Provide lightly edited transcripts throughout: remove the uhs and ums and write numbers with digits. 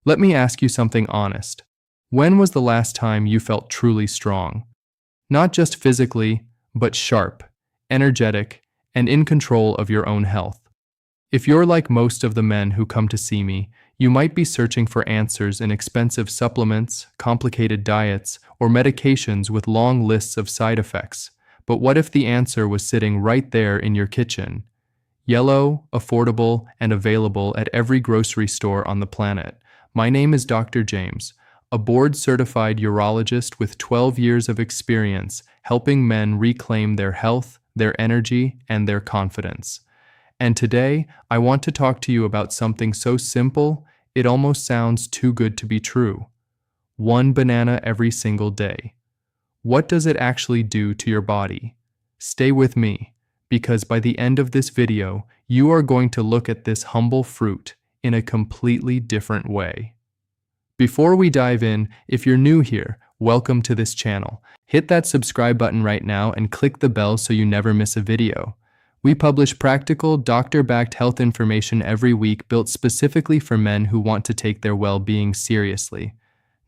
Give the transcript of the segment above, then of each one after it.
Let me ask you something honest. When was the last time you felt truly strong? Not just physically, but sharp, energetic, and in control of your own health. If you're like most of the men who come to see me, you might be searching for answers in expensive supplements, complicated diets, or medications with long lists of side effects. But what if the answer was sitting right there in your kitchen? Yellow, affordable, and available at every grocery store on the planet. My name is Dr. James, a board-certified urologist with 12 years of experience helping men reclaim their health, their energy, and their confidence. And today, I want to talk to you about something so simple, it almost sounds too good to be true. One banana every single day. What does it actually do to your body? Stay with me, because by the end of this video, you are going to look at this humble fruit in a completely different way. Before we dive in, if you're new here, welcome to this channel. Hit that subscribe button right now and click the bell so you never miss a video. We publish practical, doctor-backed health information every week built specifically for men who want to take their well-being seriously.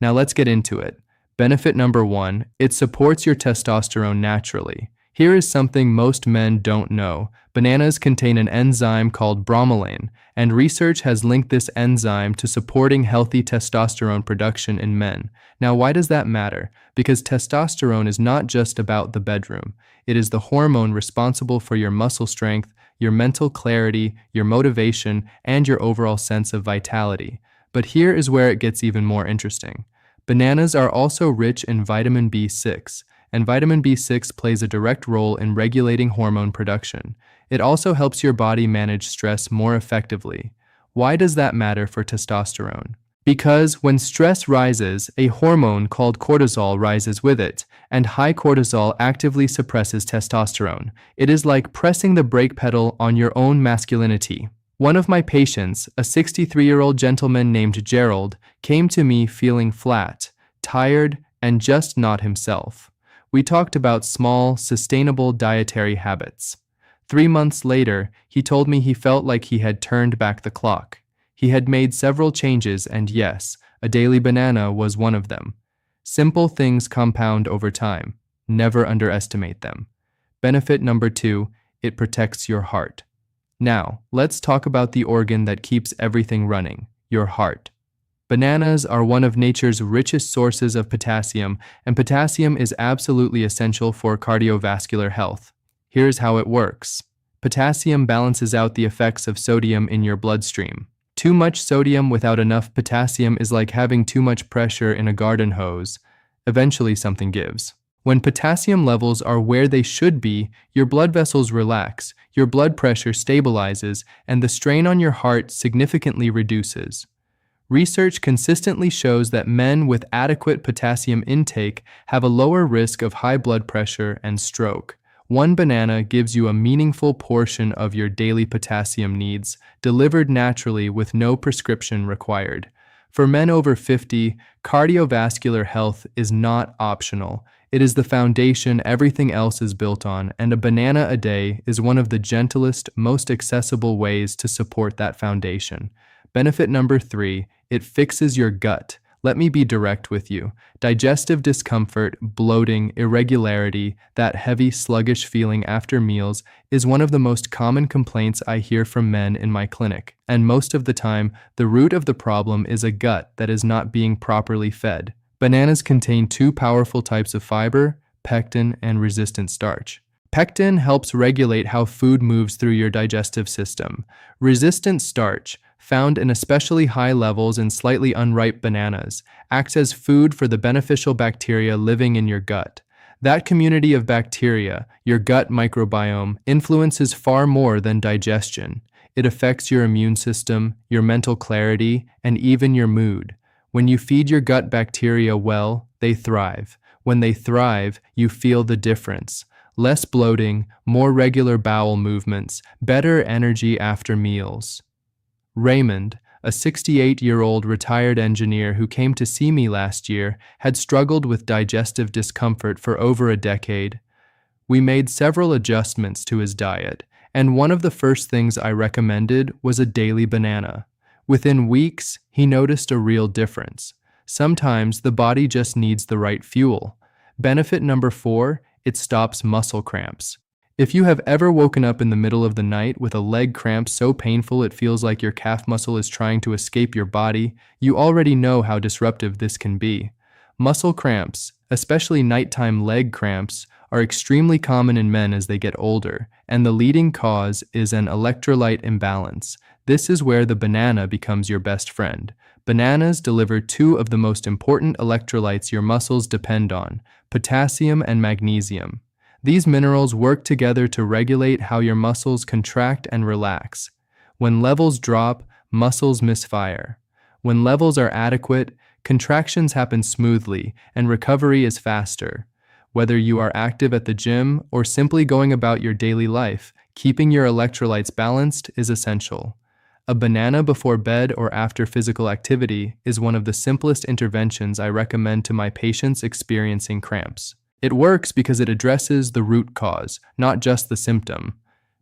Now let's get into it. Benefit number 1, it supports your testosterone naturally. Here is something most men don't know. Bananas contain an enzyme called bromelain, and research has linked this enzyme to supporting healthy testosterone production in men. Now, why does that matter? Because testosterone is not just about the bedroom. It is the hormone responsible for your muscle strength, your mental clarity, your motivation, and your overall sense of vitality. But here is where it gets even more interesting. Bananas are also rich in vitamin B6, and vitamin B6 plays a direct role in regulating hormone production. It also helps your body manage stress more effectively. Why does that matter for testosterone? Because when stress rises, a hormone called cortisol rises with it, and high cortisol actively suppresses testosterone. It is like pressing the brake pedal on your own masculinity. One of my patients, a 63-year-old gentleman named Gerald, came to me feeling flat, tired, and just not himself. We talked about small, sustainable dietary habits. 3 months later, he told me he felt like he had turned back the clock. He had made several changes, and yes, a daily banana was one of them. Simple things compound over time. Never underestimate them. Benefit number 2, it protects your heart. Now, let's talk about the organ that keeps everything running, your heart. Bananas are one of nature's richest sources of potassium, and potassium is absolutely essential for cardiovascular health. Here's how it works. Potassium balances out the effects of sodium in your bloodstream. Too much sodium without enough potassium is like having too much pressure in a garden hose. Eventually something gives. When potassium levels are where they should be, your blood vessels relax, your blood pressure stabilizes, and the strain on your heart significantly reduces. Research consistently shows that men with adequate potassium intake have a lower risk of high blood pressure and stroke. One banana gives you a meaningful portion of your daily potassium needs, delivered naturally with no prescription required. For men over 50, cardiovascular health is not optional. It is the foundation everything else is built on, and a banana a day is one of the gentlest, most accessible ways to support that foundation. Benefit number 3, it fixes your gut. Let me be direct with you. Digestive discomfort, bloating, irregularity, that heavy, sluggish feeling after meals is one of the most common complaints I hear from men in my clinic. And most of the time, the root of the problem is a gut that is not being properly fed. Bananas contain 2 powerful types of fiber, pectin and resistant starch. Pectin helps regulate how food moves through your digestive system. Resistant starch, found in especially high levels in slightly unripe bananas, acts as food for the beneficial bacteria living in your gut. That community of bacteria, your gut microbiome, influences far more than digestion. It affects your immune system, your mental clarity, and even your mood. When you feed your gut bacteria well, they thrive. When they thrive, you feel the difference. Less bloating, more regular bowel movements, better energy after meals. Raymond, a 68-year-old retired engineer who came to see me last year, had struggled with digestive discomfort for over a decade. We made several adjustments to his diet, and one of the first things I recommended was a daily banana. Within weeks, he noticed a real difference. Sometimes the body just needs the right fuel. Benefit number 4, it stops muscle cramps. If you have ever woken up in the middle of the night with a leg cramp so painful it feels like your calf muscle is trying to escape your body, you already know how disruptive this can be. Muscle cramps, especially nighttime leg cramps, are extremely common in men as they get older, and the leading cause is an electrolyte imbalance. This is where the banana becomes your best friend. Bananas deliver two of the most important electrolytes your muscles depend on, potassium and magnesium. These minerals work together to regulate how your muscles contract and relax. When levels drop, muscles misfire. When levels are adequate, contractions happen smoothly and recovery is faster. Whether you are active at the gym or simply going about your daily life, keeping your electrolytes balanced is essential. A banana before bed or after physical activity is one of the simplest interventions I recommend to my patients experiencing cramps. It works because it addresses the root cause, not just the symptom.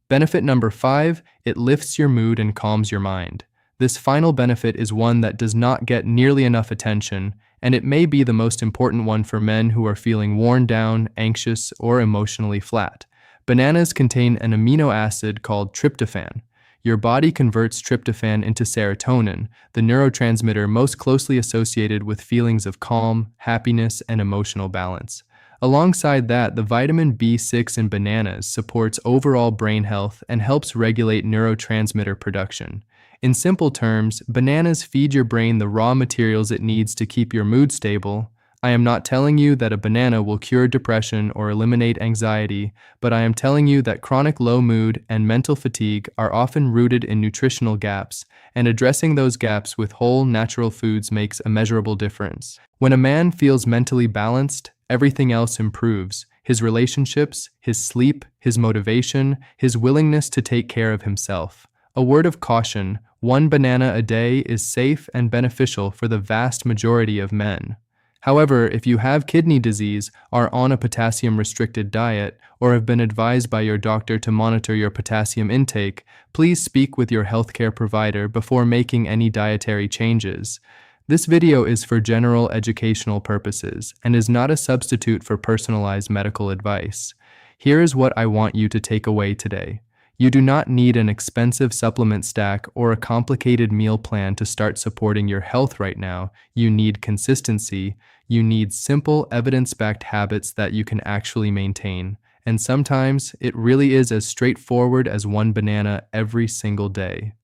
Benefit number 5, it lifts your mood and calms your mind. This final benefit is one that does not get nearly enough attention, and it may be the most important one for men who are feeling worn down, anxious, or emotionally flat. Bananas contain an amino acid called tryptophan. Your body converts tryptophan into serotonin, the neurotransmitter most closely associated with feelings of calm, happiness, and emotional balance. Alongside that, the vitamin B6 in bananas supports overall brain health and helps regulate neurotransmitter production. In simple terms, bananas feed your brain the raw materials it needs to keep your mood stable. I am not telling you that a banana will cure depression or eliminate anxiety, but I am telling you that chronic low mood and mental fatigue are often rooted in nutritional gaps, and addressing those gaps with whole, natural foods makes a measurable difference. When a man feels mentally balanced, everything else improves. His relationships, his sleep, his motivation, his willingness to take care of himself. A word of caution, 1 banana a day is safe and beneficial for the vast majority of men. However, if you have kidney disease, are on a potassium-restricted diet, or have been advised by your doctor to monitor your potassium intake, please speak with your healthcare provider before making any dietary changes. This video is for general educational purposes and is not a substitute for personalized medical advice. Here is what I want you to take away today. You do not need an expensive supplement stack or a complicated meal plan to start supporting your health right now. You need consistency. You need simple, evidence-backed habits that you can actually maintain. And sometimes it really is as straightforward as 1 banana every single day.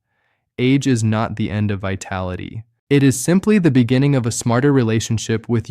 Age is not the end of vitality. It is simply the beginning of a smarter relationship with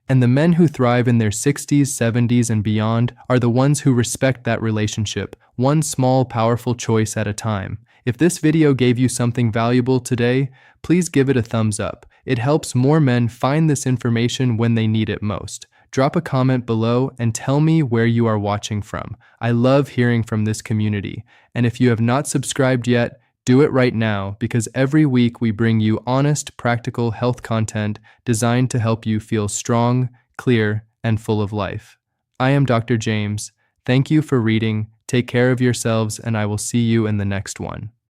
and the men who thrive in their 60s, 70s, and beyond are the ones who respect that relationship, one small, powerful choice at a time. If this video gave you something valuable today, please give it a thumbs up. It helps more men find this information when they need it most. Drop a comment below and tell me where you are watching from. I love hearing from this community. And if you have not subscribed yet, do it right now, because every week we bring you honest, practical health content designed to help you feel strong, clear, and full of life. I am Dr. James. Thank you for reading. Take care of yourselves, and I will see you in the next one.